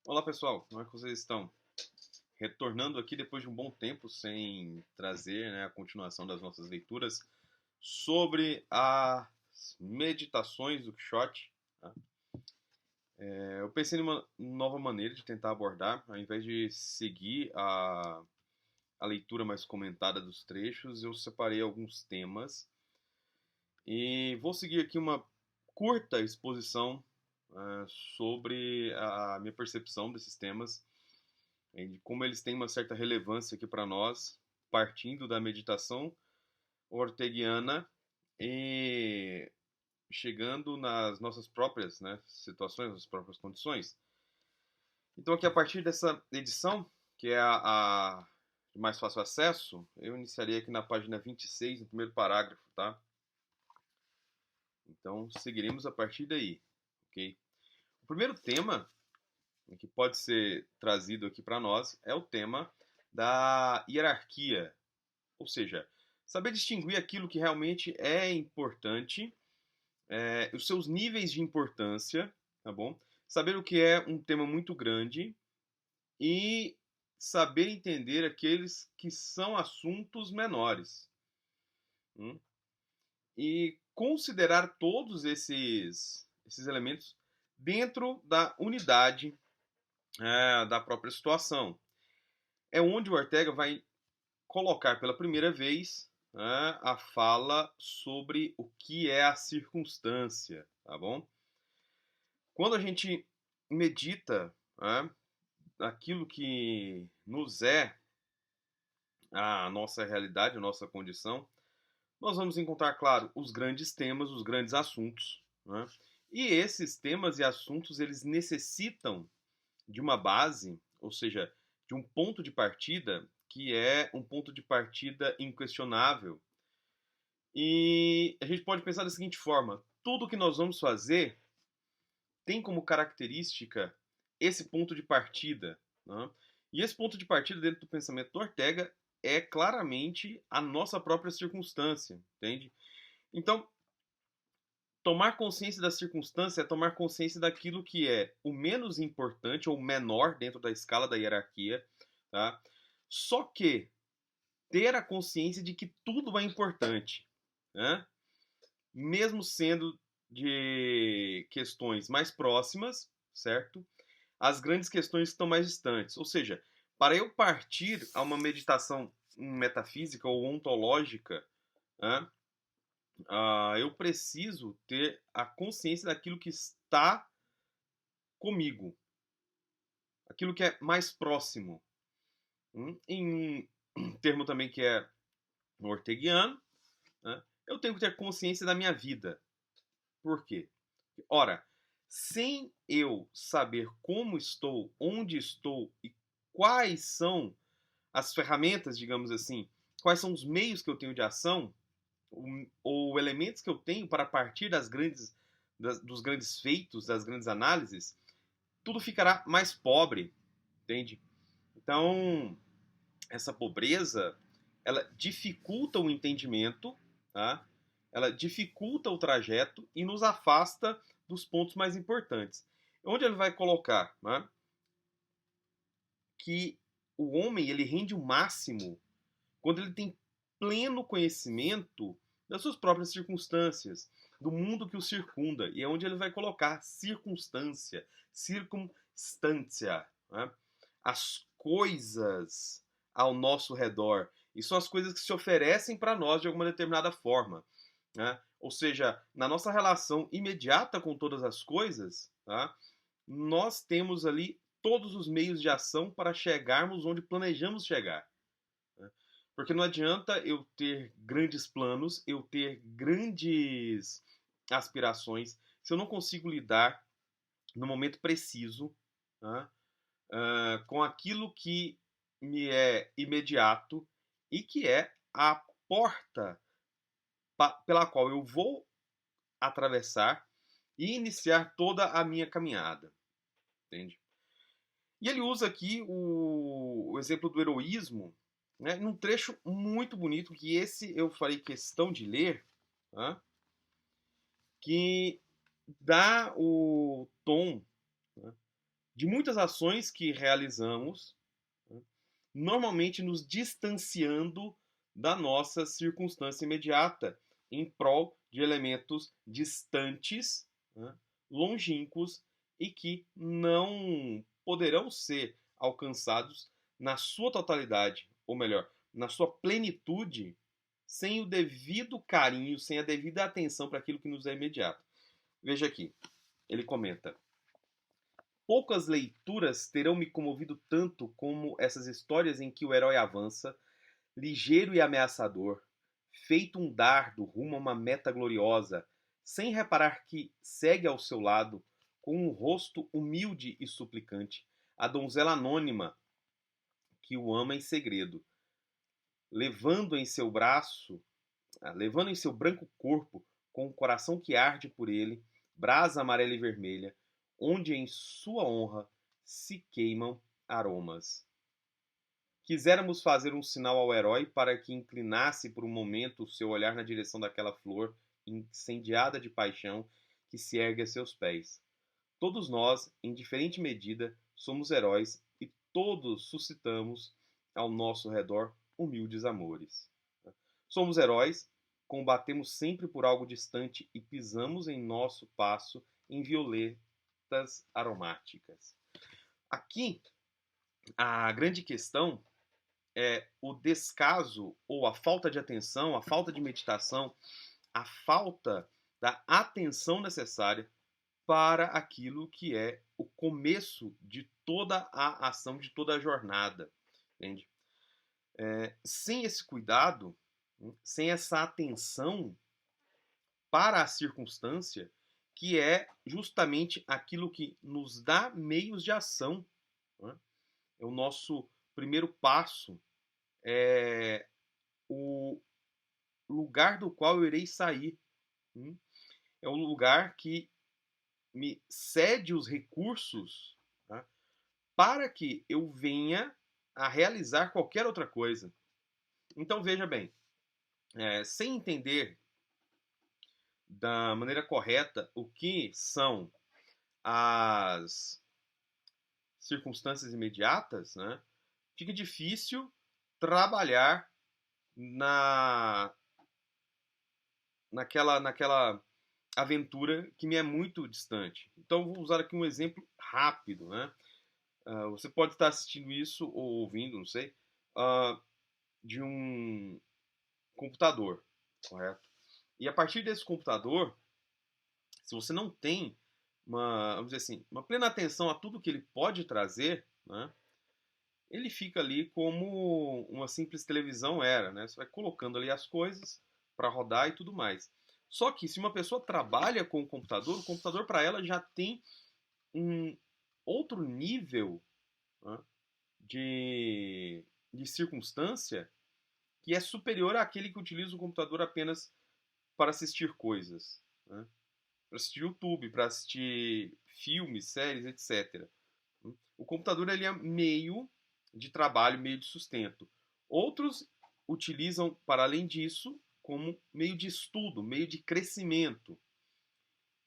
Olá pessoal, como é que vocês estão? Retornando aqui depois de um bom tempo sem trazer, a continuação das nossas leituras sobre as meditações do Quixote. Tá? Eu pensei em uma nova maneira de tentar abordar, ao invés de seguir a leitura mais comentada dos trechos, eu separei alguns temas e vou seguir aqui uma curta exposição sobre a minha percepção desses temas de como eles têm uma certa relevância aqui para nós, partindo da meditação orteguiana e chegando nas nossas próprias situações, nas próprias condições. Então, aqui a partir dessa edição, que é a de mais fácil acesso, eu iniciaria aqui na página 26, no primeiro parágrafo, tá? Então, seguiremos a partir daí, ok? O primeiro tema que pode ser trazido aqui para nós é o tema da hierarquia. Ou seja, saber distinguir aquilo que realmente é importante, os seus níveis de importância, tá bom? Saber o que é um tema muito grande e saber entender aqueles que são assuntos menores. E considerar todos esses elementos dentro da unidade da própria situação. É onde o Ortega vai colocar pela primeira vez a fala sobre o que é a circunstância, tá bom? Quando a gente medita aquilo que nos é a nossa realidade, a nossa condição, nós vamos encontrar, claro, os grandes temas, os grandes assuntos. Né? E esses temas e assuntos, eles necessitam de uma base, ou seja, de um ponto de partida que é um ponto de partida inquestionável. E a gente pode pensar da seguinte forma: tudo que nós vamos fazer tem como característica esse ponto de partida. Né? E esse ponto de partida dentro do pensamento do Ortega é claramente a nossa própria circunstância, entende? Então, tomar consciência da circunstância é tomar consciência daquilo que é o menos importante ou menor dentro da escala da hierarquia, tá? Só que ter a consciência de que tudo é importante, né? Mesmo sendo de questões mais próximas, certo? As grandes questões estão mais distantes. Ou seja, para eu partir a uma meditação metafísica ou ontológica, né, eu preciso ter a consciência daquilo que está comigo, aquilo que é mais próximo. Em um termo também que é orteguiano, né, eu tenho que ter consciência da minha vida. Por quê? Ora, sem eu saber como estou, onde estou e quais são as ferramentas, digamos assim, quais são os meios que eu tenho de ação, ou elementos que eu tenho para partir dos grandes feitos, das grandes análises, tudo ficará mais pobre, entende? Então, essa pobreza, ela dificulta o entendimento, tá? Ela dificulta o trajeto e nos afasta dos pontos mais importantes. Onde ele vai colocar, né, que o homem ele rende o máximo quando ele tem pleno conhecimento das suas próprias circunstâncias, do mundo que o circunda. E é onde ele vai colocar circunstância, circunstância. Né? As coisas ao nosso redor. E são as coisas que se oferecem para nós de alguma determinada forma. Né? Ou seja, na nossa relação imediata com todas as coisas, tá? Nós temos ali todos os meios de ação para chegarmos onde planejamos chegar. Né? Porque não adianta eu ter grandes planos, eu ter grandes aspirações, se eu não consigo lidar no momento preciso, né, com aquilo que me é imediato e que é a porta pela qual eu vou atravessar e iniciar toda a minha caminhada. Entende? E ele usa aqui o exemplo do heroísmo, né, num trecho muito bonito, que esse eu farei questão de ler, né, que dá o tom, né, de muitas ações que realizamos, né, normalmente nos distanciando da nossa circunstância imediata, em prol de elementos distantes, né, longínquos e que não poderão ser alcançados na sua totalidade, ou melhor, na sua plenitude, sem o devido carinho, sem a devida atenção para aquilo que nos é imediato. Veja aqui, ele comenta: poucas leituras terão me comovido tanto como essas histórias em que o herói avança, ligeiro e ameaçador, feito um dardo rumo a uma meta gloriosa, sem reparar que segue ao seu lado, com um rosto humilde e suplicante, a donzela anônima que o ama em segredo, levando em seu braço, levando em seu branco corpo, com o coração que arde por ele, brasa amarela e vermelha, onde em sua honra se queimam aromas. Quiséramos fazer um sinal ao herói para que inclinasse por um momento o seu olhar na direção daquela flor incendiada de paixão que se ergue a seus pés. Todos nós, em diferente medida, somos heróis e todos suscitamos ao nosso redor humildes amores. Somos heróis, combatemos sempre por algo distante e pisamos em nosso passo em violetas aromáticas. Aqui, a grande questão é o descaso ou a falta de atenção, a falta de meditação, a falta da atenção necessária para aquilo que é o começo de toda a ação, de toda a jornada. Entende? Sem esse cuidado, sem essa atenção para a circunstância, que é justamente aquilo que nos dá meios de ação, né? É o nosso primeiro passo, é o lugar do qual eu irei sair. É um lugar que me cede os recursos, tá, para que eu venha a realizar qualquer outra coisa. Então veja bem, sem entender da maneira correta o que são as circunstâncias imediatas, né, fica difícil trabalhar naquela aventura que me é muito distante. Então vou usar aqui um exemplo rápido, né? Você pode estar assistindo isso ou ouvindo, não sei, de um computador, correto? E a partir desse computador, se você não tem vamos dizer assim, uma plena atenção a tudo que ele pode trazer, né? Ele fica ali como uma simples televisão era, né? Você vai colocando ali as coisas para rodar e tudo mais. Só que se uma pessoa trabalha com o computador para ela já tem um outro nível, né, de circunstância que é superior àquele que utiliza o computador apenas para assistir coisas, né? Para assistir YouTube, para assistir filmes, séries, etc. O computador ele é meio de trabalho, meio de sustento. Outros utilizam, para além disso, como meio de estudo, meio de crescimento.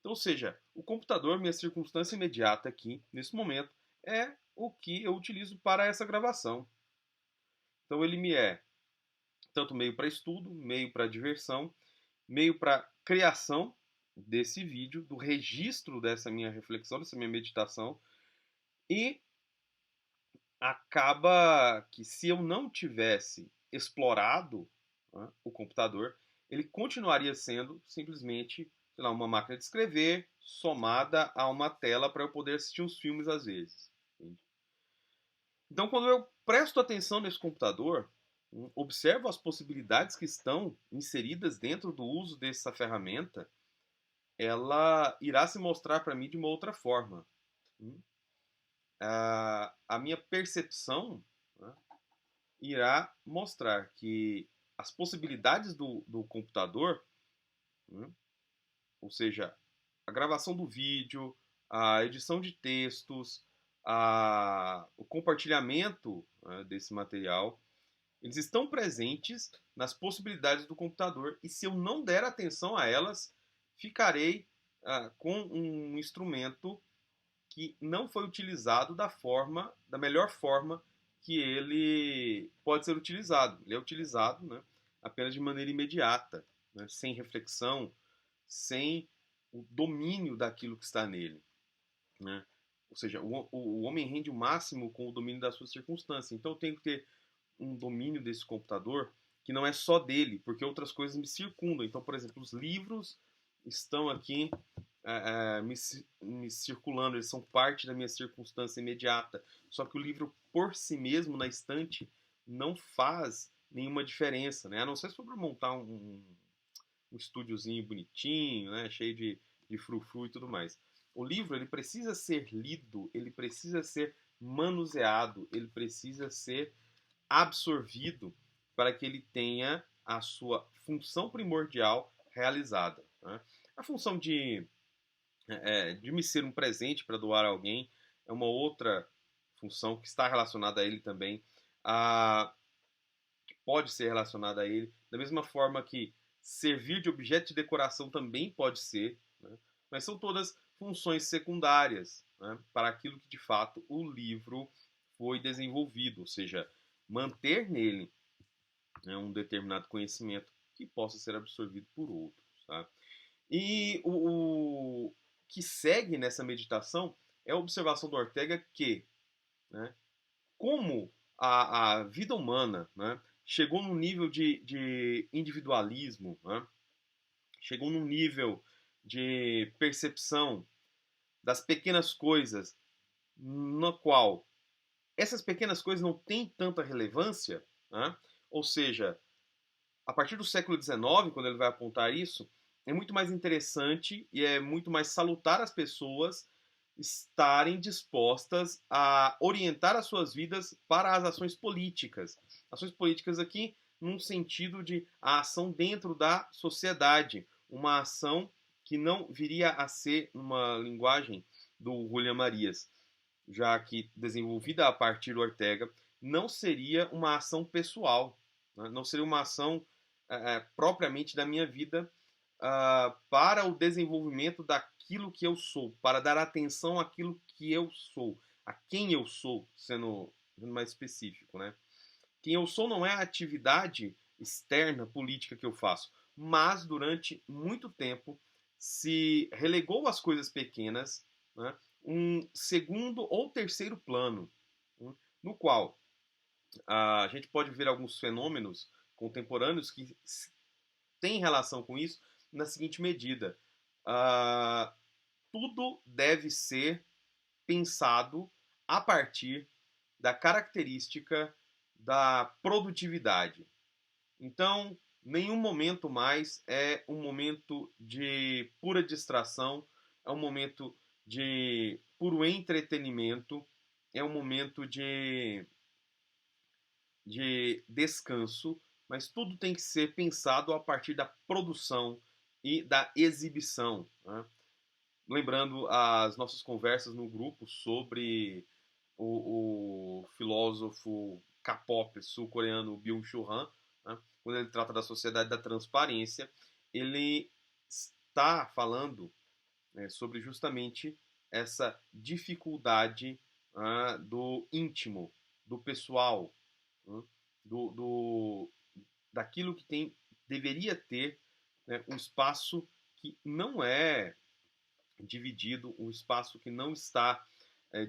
Então, ou seja, o computador, minha circunstância imediata aqui, nesse momento, é o que eu utilizo para essa gravação. Então, ele me é tanto meio para estudo, meio para diversão, meio para criação desse vídeo, do registro dessa minha reflexão, dessa minha meditação, e acaba que se eu não tivesse explorado, né, o computador, ele continuaria sendo simplesmente, sei lá, uma máquina de escrever somada a uma tela para eu poder assistir uns filmes às vezes. Entende? Então, quando eu presto atenção nesse computador, observo as possibilidades que estão inseridas dentro do uso dessa ferramenta, ela irá se mostrar para mim de uma outra forma. A minha percepção, né, irá mostrar que as possibilidades do computador, né, ou seja, a gravação do vídeo, a edição de textos, o compartilhamento, né, desse material, eles estão presentes nas possibilidades do computador e se eu não der atenção a elas, ficarei com um instrumento que não foi utilizado da melhor forma que ele pode ser utilizado. Ele é utilizado, né, apenas de maneira imediata, né, sem reflexão, sem o domínio daquilo que está nele, né? Ou seja, o homem rende o máximo com o domínio das suas circunstâncias. Então eu tenho que ter um domínio desse computador que não é só dele, porque outras coisas me circundam. Então, por exemplo, os livros estão aqui me circulando, eles são parte da minha circunstância imediata. Só que o livro por si mesmo na estante não faz nenhuma diferença, né? A não ser se for para montar um estúdiozinho bonitinho, né? Cheio de frufru e tudo mais. O livro ele precisa ser lido, ele precisa ser manuseado, ele precisa ser absorvido para que ele tenha a sua função primordial realizada, né? A função de me ser um presente para doar a alguém é uma outra função que está relacionada a ele também, que pode ser relacionada a ele, da mesma forma que servir de objeto de decoração também pode ser, né? Mas são todas funções secundárias, né, para aquilo que de fato o livro foi desenvolvido, ou seja, manter nele, né, um determinado conhecimento que possa ser absorvido por outros. Tá? E o que segue nessa meditação é a observação do Ortega que, né, como a vida humana, né, chegou num nível de individualismo, né, chegou num nível de percepção das pequenas coisas, na qual essas pequenas coisas não têm tanta relevância, né, ou seja, a partir do século XIX, quando ele vai apontar isso, é muito mais interessante e é muito mais salutar as pessoas estarem dispostas a orientar as suas vidas para as ações políticas. Ações políticas aqui num sentido de a ação dentro da sociedade, uma ação que não viria a ser uma linguagem do Julián Marías, já que desenvolvida a partir do Ortega, não seria uma ação pessoal, né? Não seria uma ação propriamente da minha vida para o desenvolvimento daquilo que eu sou, para dar atenção àquilo que eu sou, a quem eu sou, sendo mais específico, né? Quem eu sou não é a atividade externa política que eu faço, mas durante muito tempo se relegou às coisas pequenas, né, um segundo ou terceiro plano, no qual a gente pode ver alguns fenômenos contemporâneos que têm relação com isso na seguinte medida. Tudo deve ser pensado a partir da característica da produtividade. Então, nenhum momento mais é um momento de pura distração, é um momento de puro entretenimento, é um momento de descanso, mas tudo tem que ser pensado a partir da produção e da exibição, né? Lembrando as nossas conversas no grupo sobre o filósofo K-pop sul-coreano Byung-Chul Han, né? Quando ele trata da sociedade da transparência, ele está falando, né, sobre justamente essa dificuldade do íntimo, do pessoal, do, daquilo que deveria ter, né, um espaço que não é dividido, um espaço que não está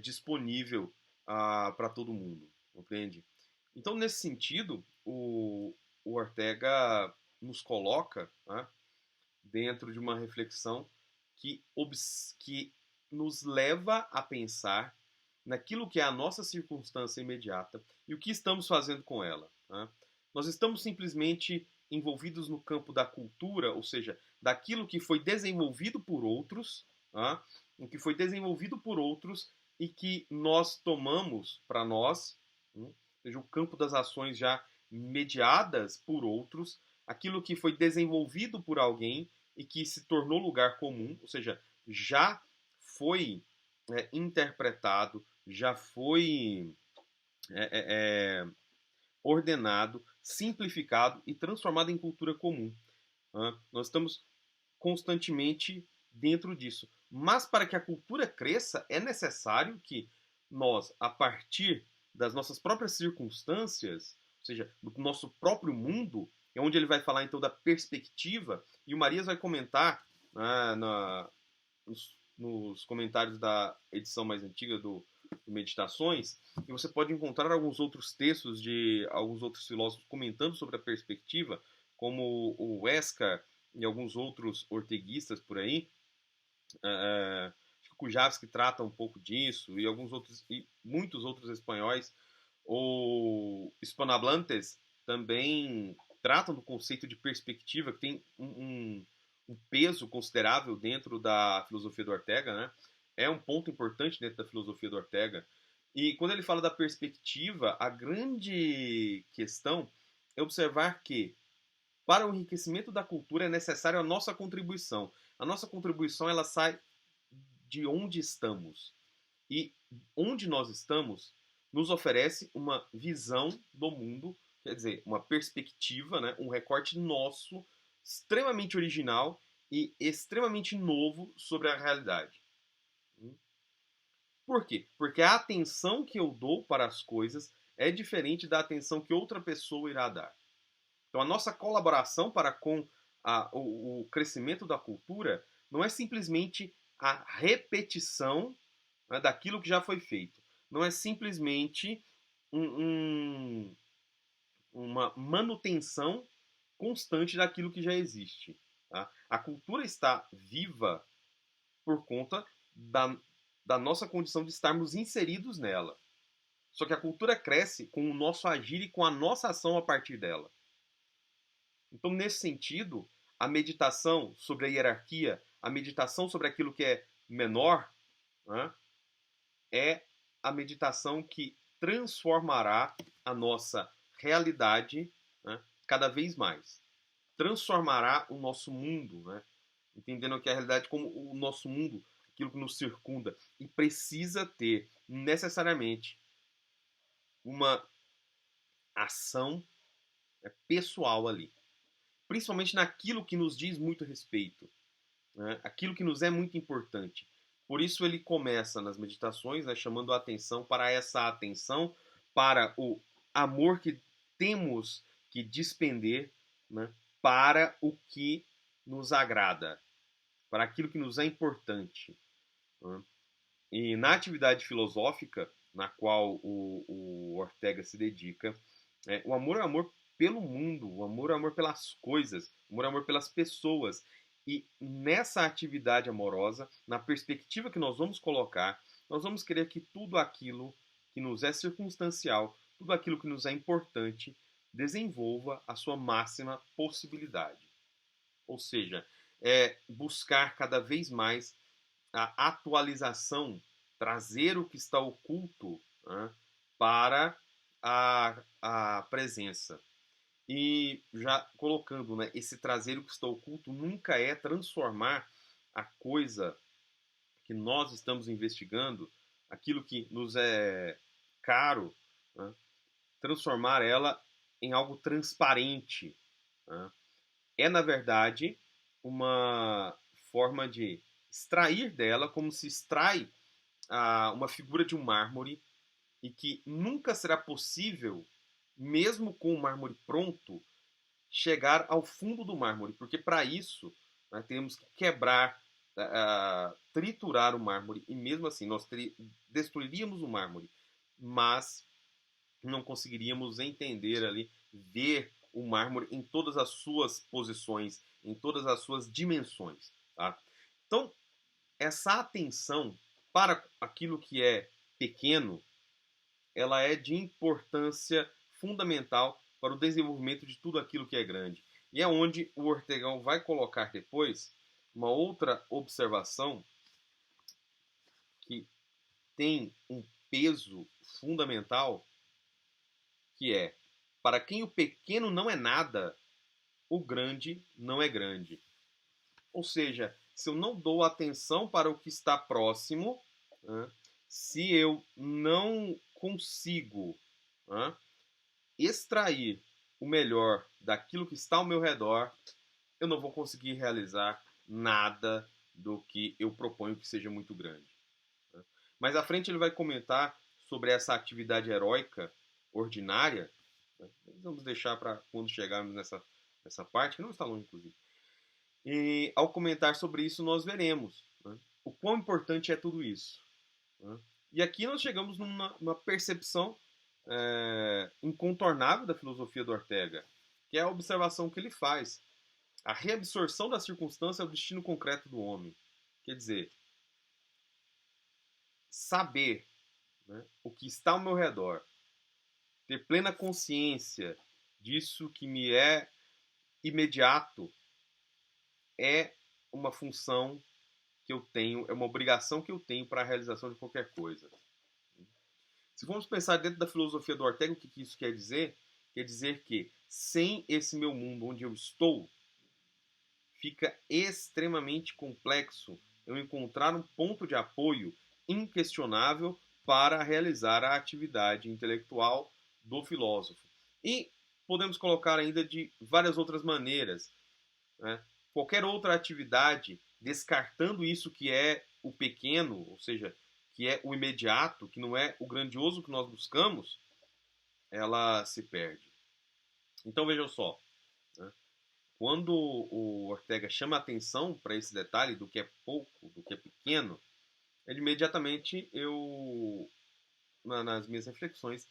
disponível para todo mundo, compreende? Então, nesse sentido, o Ortega nos coloca, né, dentro de uma reflexão que nos leva a pensar naquilo que é a nossa circunstância imediata e o que estamos fazendo com ela, né? Nós estamos simplesmente envolvidos no campo da cultura, ou seja, daquilo que foi desenvolvido por outros, né? O que foi desenvolvido por outros e que nós tomamos para nós, né? Ou seja, o campo das ações já mediadas por outros, aquilo que foi desenvolvido por alguém e que se tornou lugar comum, ou seja, já foi interpretado, já foi ordenado, simplificado e transformado em cultura comum. Nós estamos constantemente dentro disso. Mas para que a cultura cresça, é necessário que nós, a partir das nossas próprias circunstâncias, ou seja, do nosso próprio mundo, é onde ele vai falar então da perspectiva, e o Marias vai comentar nos comentários da edição mais antiga do Meditações, e você pode encontrar alguns outros textos de alguns outros filósofos comentando sobre a perspectiva, como o Huesca e alguns outros orteguistas por aí. O Kujavski trata um pouco disso, e alguns outros, e muitos outros espanhóis. O Hispanohablantes também tratam do conceito de perspectiva, que tem um peso considerável dentro da filosofia do Ortega, né? É um ponto importante dentro da filosofia do Ortega. E quando ele fala da perspectiva, a grande questão é observar que para o enriquecimento da cultura é necessária a nossa contribuição. A nossa contribuição ela sai de onde estamos. E onde nós estamos nos oferece uma visão do mundo, quer dizer, uma perspectiva, né, um recorte nosso, extremamente original e extremamente novo sobre a realidade. Por quê? Porque a atenção que eu dou para as coisas é diferente da atenção que outra pessoa irá dar. Então, a nossa colaboração para com o crescimento da cultura não é simplesmente a repetição, né, daquilo que já foi feito. Não é simplesmente uma manutenção constante daquilo que já existe. Tá? A cultura está viva por conta da nossa condição de estarmos inseridos nela. Só que a cultura cresce com o nosso agir e com a nossa ação a partir dela. Então, nesse sentido, a meditação sobre a hierarquia, a meditação sobre aquilo que é menor, né, é a meditação que transformará a nossa realidade, né, cada vez mais. Transformará o nosso mundo, né, entendendo que a realidade como o nosso mundo, aquilo que nos circunda, e precisa ter necessariamente uma ação, né, pessoal ali. Principalmente naquilo que nos diz muito respeito, né, aquilo que nos é muito importante. Por isso ele começa nas meditações, né, chamando a atenção para essa atenção, para o amor que temos que despender, né, para o que nos agrada, para aquilo que nos é importante. Né? E na atividade filosófica, na qual o Ortega se dedica, o amor é amor pelo mundo, o amor é amor pelas coisas, o amor é amor pelas pessoas. E nessa atividade amorosa, na perspectiva que nós vamos colocar, nós vamos querer que tudo aquilo que nos é circunstancial, tudo aquilo que nos é importante, desenvolva a sua máxima possibilidade. Ou seja, é buscar cada vez mais a atualização, trazer o que está oculto, né, para a presença. E já colocando, né, esse trazer o que está oculto nunca é transformar a coisa que nós estamos investigando, aquilo que nos é caro, né, transformar ela em algo transparente. Né? É, na verdade, uma forma de extrair dela, como se extrai uma figura de um mármore, e que nunca será possível, mesmo com o mármore pronto, chegar ao fundo do mármore, porque para isso, né, temos que quebrar, triturar o mármore, e mesmo assim nós destruiríamos o mármore, mas não conseguiríamos entender ali, ver o mármore em todas as suas posições, em todas as suas dimensões. Tá? Então, essa atenção para aquilo que é pequeno, ela é de importância fundamental para o desenvolvimento de tudo aquilo que é grande. E é onde o Ortegão vai colocar depois uma outra observação que tem um peso fundamental, que é: para quem o pequeno não é nada, o grande não é grande. Ou seja, se eu não dou atenção para o que está próximo, né, se eu não consigo, né, extrair o melhor daquilo que está ao meu redor, eu não vou conseguir realizar nada do que eu proponho que seja muito grande. Né? Mais à frente ele vai comentar sobre essa atividade heróica ordinária. Né? Vamos deixar para quando chegarmos nessa parte, que não está longe, inclusive. E ao comentar sobre isso, nós veremos, né, o quão importante é tudo isso. Né? E aqui nós chegamos numa percepção incontornável da filosofia do Ortega, que é a observação que ele faz. A reabsorção da circunstância é o destino concreto do homem. Quer dizer, saber, né, o que está ao meu redor, ter plena consciência disso que me é imediato, é uma função que eu tenho, é uma obrigação que eu tenho para a realização de qualquer coisa. Se formos pensar dentro da filosofia do Ortega, o que isso quer dizer? Quer dizer que sem esse meu mundo onde eu estou, fica extremamente complexo eu encontrar um ponto de apoio inquestionável para realizar a atividade intelectual do filósofo. E podemos colocar ainda de várias outras maneiras. Né? Qualquer outra atividade, descartando isso que é o pequeno, ou seja, que é o imediato, que não é o grandioso que nós buscamos, ela se perde. Então vejam só, né? Quando o Ortega chama atenção para esse detalhe do que é pouco, do que é pequeno, ele imediatamente nas minhas reflexões,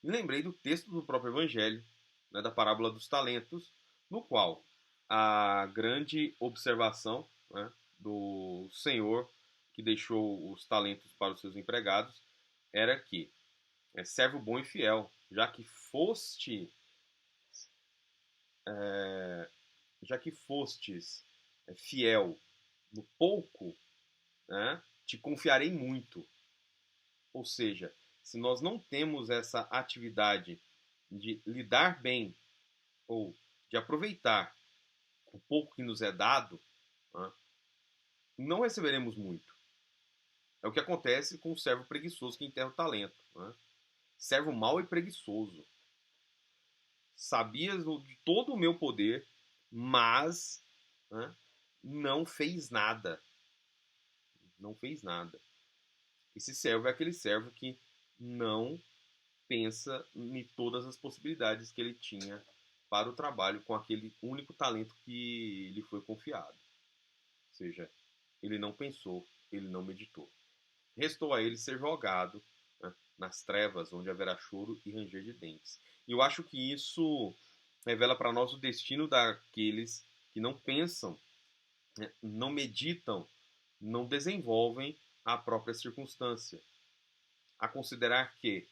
me lembrei do texto do próprio Evangelho, né, da parábola dos talentos, no qual a grande observação, né, do Senhor que deixou os talentos para os seus empregados era que servo bom e fiel, já que fostes fiel no pouco, né, te confiarei muito. Ou seja, se nós não temos essa atividade de lidar bem ou de aproveitar o pouco que nos é dado, né, não receberemos muito. É o que acontece com o servo preguiçoso que enterra o talento. Né? Servo mau e preguiçoso. Sabias de todo o meu poder, mas, né, não fez nada. Não fez nada. Esse servo é aquele servo que não pensa em todas as possibilidades que ele tinha para o trabalho com aquele único talento que lhe foi confiado. Ou seja, ele não pensou, ele não meditou. Restou a ele ser jogado, né, nas trevas, onde haverá choro e ranger de dentes. E eu acho que isso revela para nós o destino daqueles que não pensam, né, não meditam, não desenvolvem a própria circunstância. A considerar que,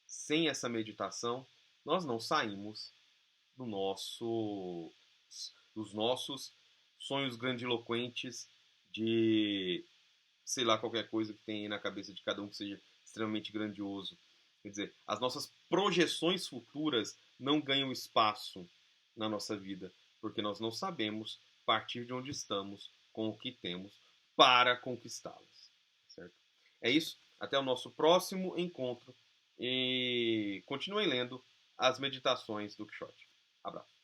sem essa meditação, nós não saímos dos nossos sonhos grandiloquentes de, sei lá, qualquer coisa que tem aí na cabeça de cada um que seja extremamente grandioso. Quer dizer, as nossas projeções futuras não ganham espaço na nossa vida, porque nós não sabemos partir de onde estamos com o que temos para conquistá-las. Certo? É isso. Até o nosso próximo encontro. E continuem lendo as meditações do Quixote. Abraço.